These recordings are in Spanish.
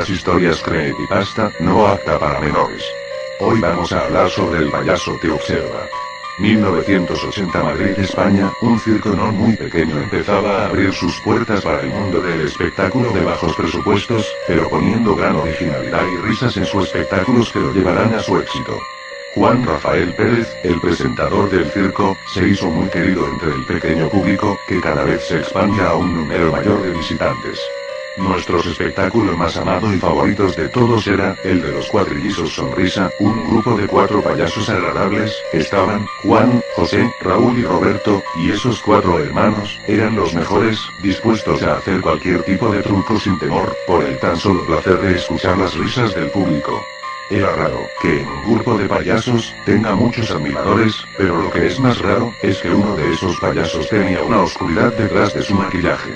las historias creepypasta, no apta para menores. Hoy vamos a hablar sobre El payaso te observa. 1980 Madrid, España, un circo no muy pequeño empezaba a abrir sus puertas para el mundo del espectáculo de bajos presupuestos, pero poniendo gran originalidad y risas en sus espectáculos que lo llevarán a su éxito. Juan Rafael Pérez, el presentador del circo, se hizo muy querido entre el pequeño público, que cada vez se expandía a un número mayor de visitantes. Nuestros espectáculos más amados y favoritos de todos era el de los Cuatrillizos Sonrisa, un grupo de 4 payasos agradables. Estaban Juan, José, Raúl y Roberto, y esos 4 hermanos eran los mejores, dispuestos a hacer cualquier tipo de truco sin temor, por el tan solo placer de escuchar las risas del público. Era raro que en un grupo de payasos tenga muchos admiradores, pero lo que es más raro es que uno de esos payasos tenía una oscuridad detrás de su maquillaje.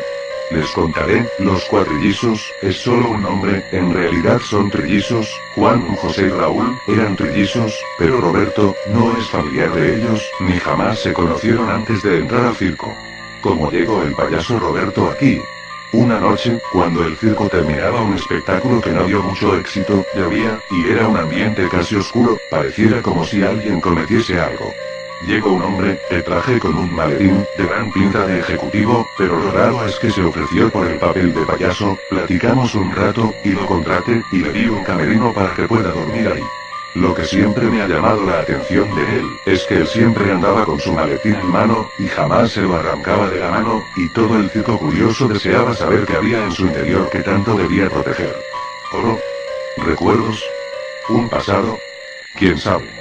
Les contaré, los Cuatrillizos es solo un nombre, en realidad son trillizos. Juan, José y Raúl eran trillizos, pero Roberto no es familiar de ellos, ni jamás se conocieron antes de entrar al circo. ¿Cómo llegó el payaso Roberto aquí? Una noche, cuando el circo terminaba un espectáculo que no dio mucho éxito, llovía, y era un ambiente casi oscuro, pareciera como si alguien cometiese algo. Llegó un hombre, de traje con un maletín, de gran pinta de ejecutivo, pero lo raro es que se ofreció por el papel de payaso. Platicamos un rato, y lo contraté, y le di un camerino para que pueda dormir ahí. Lo que siempre me ha llamado la atención de él, es que él siempre andaba con su maletín en mano, y jamás se lo arrancaba de la mano, y todo el circo curioso deseaba saber qué había en su interior que tanto debía proteger. ¿Oro? ¿Recuerdos? ¿Un pasado? ¿Quién sabe?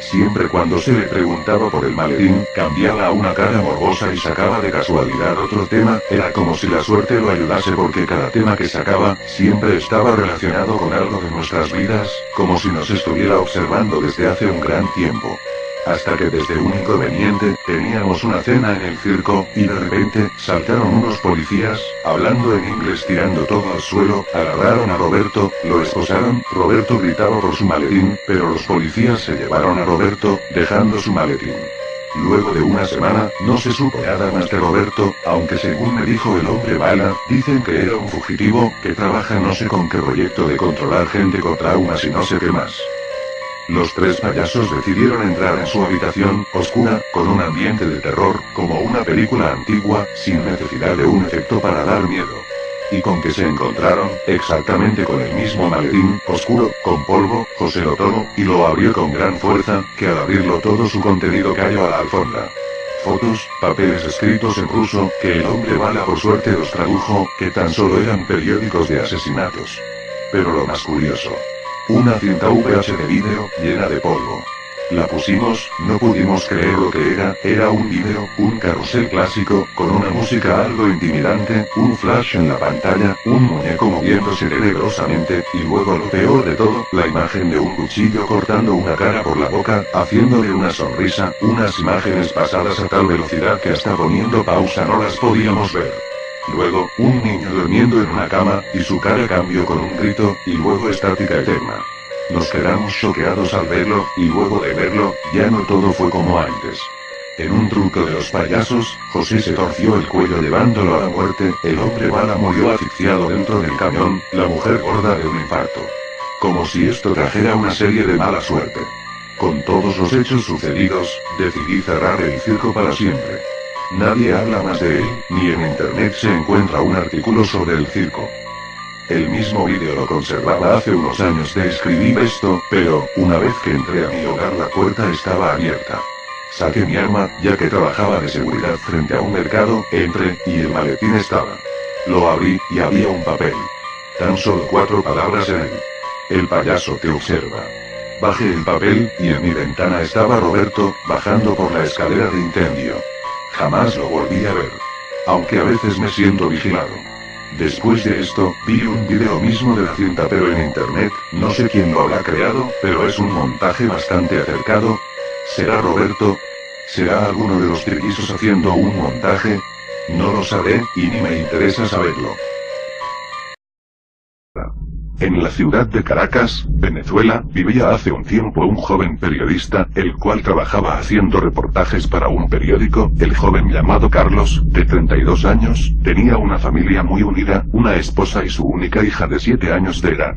Siempre cuando se le preguntaba por el maletín, cambiaba a una cara morbosa y sacaba de casualidad otro tema. Era como si la suerte lo ayudase porque cada tema que sacaba, siempre estaba relacionado con algo de nuestras vidas, como si nos estuviera observando desde hace un gran tiempo. Hasta que desde un inconveniente, teníamos una cena en el circo, y de repente, saltaron unos policías, hablando en inglés tirando todo al suelo, agarraron a Roberto, lo esposaron. Roberto gritaba por su maletín, pero los policías se llevaron a Roberto, dejando su maletín. Luego de una semana, no se supo nada más de Roberto, aunque según me dijo el hombre bala, dicen que era un fugitivo, que trabaja no sé con qué proyecto de controlar gente con traumas y no sé qué más. Los 3 payasos decidieron entrar en su habitación, oscura, con un ambiente de terror, como una película antigua, sin necesidad de un efecto para dar miedo. ¿Y con qué se encontraron? Exactamente con el mismo maletín, oscuro, con polvo. José lo tomó, y lo abrió con gran fuerza, que al abrirlo todo su contenido cayó a la alfombra. Fotos, papeles escritos en ruso, que el hombre bala por suerte los tradujo, que tan solo eran periódicos de asesinatos. Pero lo más curioso, una cinta VH de vídeo, llena de polvo. La pusimos, no pudimos creer lo que era un vídeo, un carrusel clásico, con una música algo intimidante, un flash en la pantalla, un muñeco moviéndose tenebrosamente, y luego lo peor de todo, la imagen de un cuchillo cortando una cara por la boca, haciéndole una sonrisa, unas imágenes pasadas a tal velocidad que hasta poniendo pausa no las podíamos ver. Luego, un niño durmiendo en una cama, y su cara cambió con un grito, y luego estática eterna. Nos quedamos choqueados al verlo, y luego de verlo, ya no todo fue como antes. En un truco de los payasos, José se torció el cuello llevándolo a la muerte, el hombre bala murió asfixiado dentro del camión, la mujer gorda de un infarto. Como si esto trajera una serie de mala suerte. Con todos los hechos sucedidos, decidí cerrar el circo para siempre. Nadie habla más de él, ni en internet se encuentra un artículo sobre el circo. El mismo vídeo lo conservaba hace unos años de escribir esto, pero, una vez que entré a mi hogar la puerta estaba abierta. Saqué mi arma, ya que trabajaba de seguridad frente a un mercado, entré, y el maletín estaba. Lo abrí, y había un papel. Tan solo 4 palabras en él. El payaso te observa. Bajé el papel, y en mi ventana estaba Roberto, bajando por la escalera de incendio. Jamás lo volví a ver. Aunque a veces me siento vigilado. Después de esto, vi un video mismo de la cinta pero en internet, no sé quién lo habrá creado, pero es un montaje bastante acercado. ¿Será Roberto? ¿Será alguno de los trillizos haciendo un montaje? No lo sabré, y ni me interesa saberlo. En la ciudad de Caracas, Venezuela, vivía hace un tiempo un joven periodista, el cual trabajaba haciendo reportajes para un periódico. El joven llamado Carlos, de 32 años, tenía una familia muy unida, una esposa y su única hija de 7 años de edad.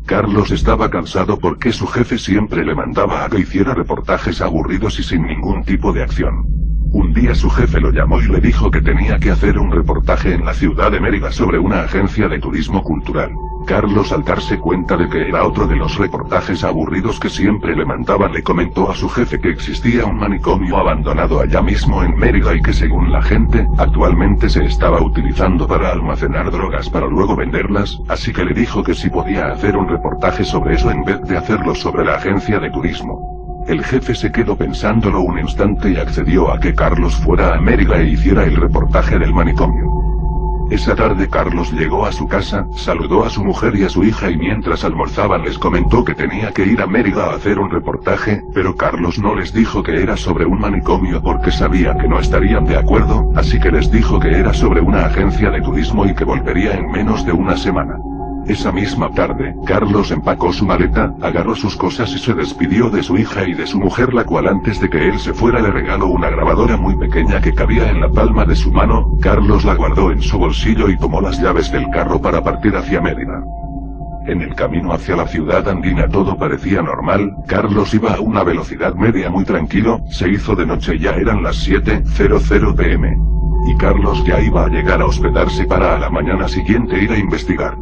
Carlos estaba cansado porque su jefe siempre le mandaba a que hiciera reportajes aburridos y sin ningún tipo de acción. Un día su jefe lo llamó y le dijo que tenía que hacer un reportaje en la ciudad de Mérida sobre una agencia de turismo cultural. Carlos, al darse cuenta de que era otro de los reportajes aburridos que siempre le mandaban, le comentó a su jefe que existía un manicomio abandonado allá mismo en Mérida y que, según la gente, actualmente se estaba utilizando para almacenar drogas para luego venderlas, así que le dijo que si podía hacer un reportaje sobre eso en vez de hacerlo sobre la agencia de turismo. El jefe se quedó pensándolo un instante y accedió a que Carlos fuera a Mérida e hiciera el reportaje del manicomio. Esa tarde Carlos llegó a su casa, saludó a su mujer y a su hija y mientras almorzaban les comentó que tenía que ir a Mérida a hacer un reportaje, pero Carlos no les dijo que era sobre un manicomio porque sabía que no estarían de acuerdo, así que les dijo que era sobre una agencia de turismo y que volvería en menos de una semana. Esa misma tarde, Carlos empacó su maleta, agarró sus cosas y se despidió de su hija y de su mujer, la cual antes de que él se fuera le regaló una grabadora muy pequeña que cabía en la palma de su mano. Carlos la guardó en su bolsillo y tomó las llaves del carro para partir hacia Mérida. En el camino hacia la ciudad andina todo parecía normal. Carlos iba a una velocidad media muy tranquilo. Se hizo de noche y ya eran las 7:00 p.m. Y Carlos ya iba a llegar a hospedarse para a la mañana siguiente ir a investigar.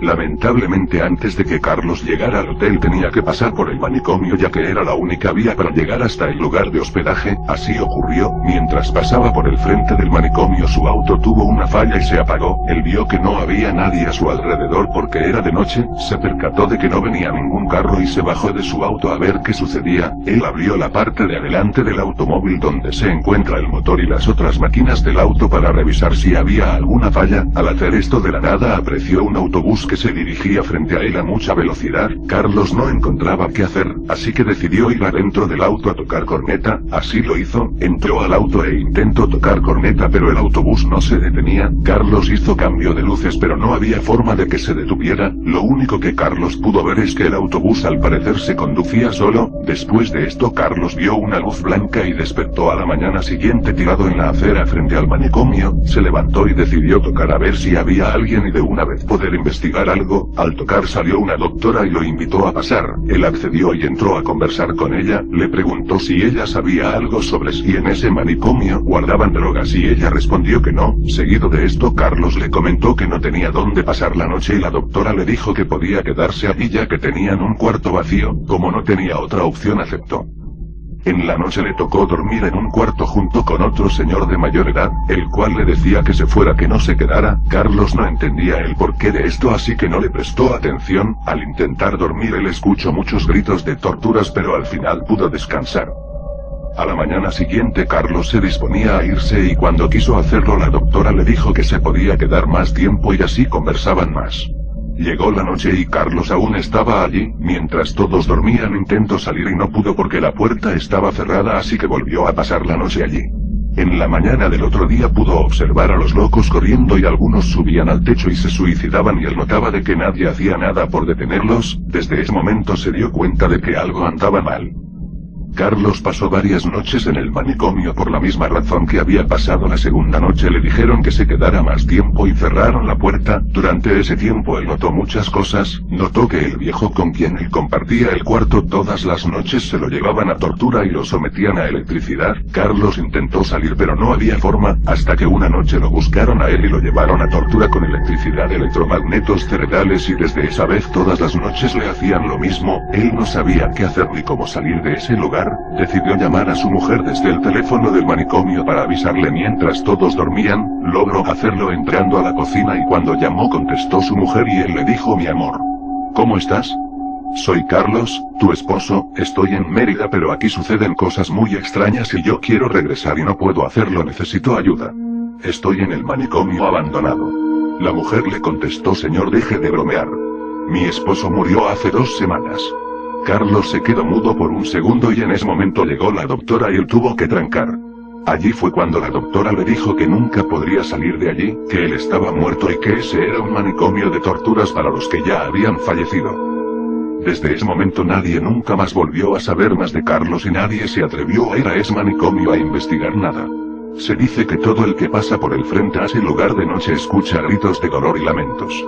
Lamentablemente, antes de que Carlos llegara al hotel tenía que pasar por el manicomio ya que era la única vía para llegar hasta el lugar de hospedaje. Así ocurrió, mientras pasaba por el frente del manicomio su auto tuvo una falla y se apagó. Él vio que no había nadie a su alrededor porque era de noche, se percató de que no venía ningún carro y se bajó de su auto a ver qué sucedía. Él abrió la parte de adelante del automóvil donde se encuentra el motor y las otras máquinas del auto para revisar si había alguna falla. Al hacer esto, de la nada apreció un autobús que se dirigía frente a él a mucha velocidad. Carlos no encontraba qué hacer, así que decidió ir adentro del auto a tocar corneta. Así lo hizo, entró al auto e intentó tocar corneta pero el autobús no se detenía. Carlos hizo cambio de luces pero no había forma de que se detuviera. Lo único que Carlos pudo ver es que el autobús al parecer se conducía solo. Después de esto Carlos vio una luz blanca y despertó a la mañana siguiente tirado en la acera frente al manicomio. Se levantó y decidió tocar a ver si había alguien y de una vez poder investigar algo. Al tocar salió una doctora y lo invitó a pasar. Él accedió y entró a conversar con ella. Le preguntó si ella sabía algo sobre si en ese manicomio guardaban drogas y ella respondió que no. Seguido de esto Carlos le comentó que no tenía dónde pasar la noche y la doctora le dijo que podía quedarse allí ya que tenían un cuarto vacío. Como no tenía otra opción aceptó. En la noche le tocó dormir en un cuarto junto con otro señor de mayor edad, el cual le decía que se fuera, que no se quedara. Carlos no entendía el porqué de esto, así que no le prestó atención. Al intentar dormir él escuchó muchos gritos de torturas pero al final pudo descansar. A la mañana siguiente Carlos se disponía a irse y cuando quiso hacerlo la doctora le dijo que se podía quedar más tiempo y así conversaban más. Llegó la noche y Carlos aún estaba allí. Mientras todos dormían intentó salir y no pudo porque la puerta estaba cerrada, así que volvió a pasar la noche allí. En la mañana del otro día pudo observar a los locos corriendo y algunos subían al techo y se suicidaban y él notaba de que nadie hacía nada por detenerlos. Desde ese momento se dio cuenta de que algo andaba mal. Carlos pasó varias noches en el manicomio por la misma razón que había pasado la segunda noche. Le dijeron que se quedara más tiempo y cerraron la puerta. Durante ese tiempo él notó muchas cosas. Notó que el viejo con quien él compartía el cuarto todas las noches se lo llevaban a tortura y lo sometían a electricidad. Carlos intentó salir pero no había forma, hasta que una noche lo buscaron a él y lo llevaron a tortura con electricidad, electromagnetos cerebrales, y desde esa vez todas las noches le hacían lo mismo. Él no sabía qué hacer ni cómo salir de ese lugar. Decidió llamar a su mujer desde el teléfono del manicomio para avisarle mientras todos dormían. Logró hacerlo entrando a la cocina y cuando llamó contestó su mujer y él le dijo: mi amor, ¿cómo estás? Soy Carlos, tu esposo. Estoy en Mérida pero aquí suceden cosas muy extrañas y yo quiero regresar y no puedo hacerlo, necesito ayuda. Estoy en el manicomio abandonado. La mujer le contestó: señor, deje de bromear. Mi esposo murió hace 2 semanas. Carlos se quedó mudo por un segundo y en ese momento llegó la doctora y él tuvo que trancar. Allí fue cuando la doctora le dijo que nunca podría salir de allí, que él estaba muerto y que ese era un manicomio de torturas para los que ya habían fallecido. Desde ese momento nadie nunca más volvió a saber más de Carlos y nadie se atrevió a ir a ese manicomio a investigar nada. Se dice que todo el que pasa por el frente a ese lugar de noche escucha gritos de dolor y lamentos.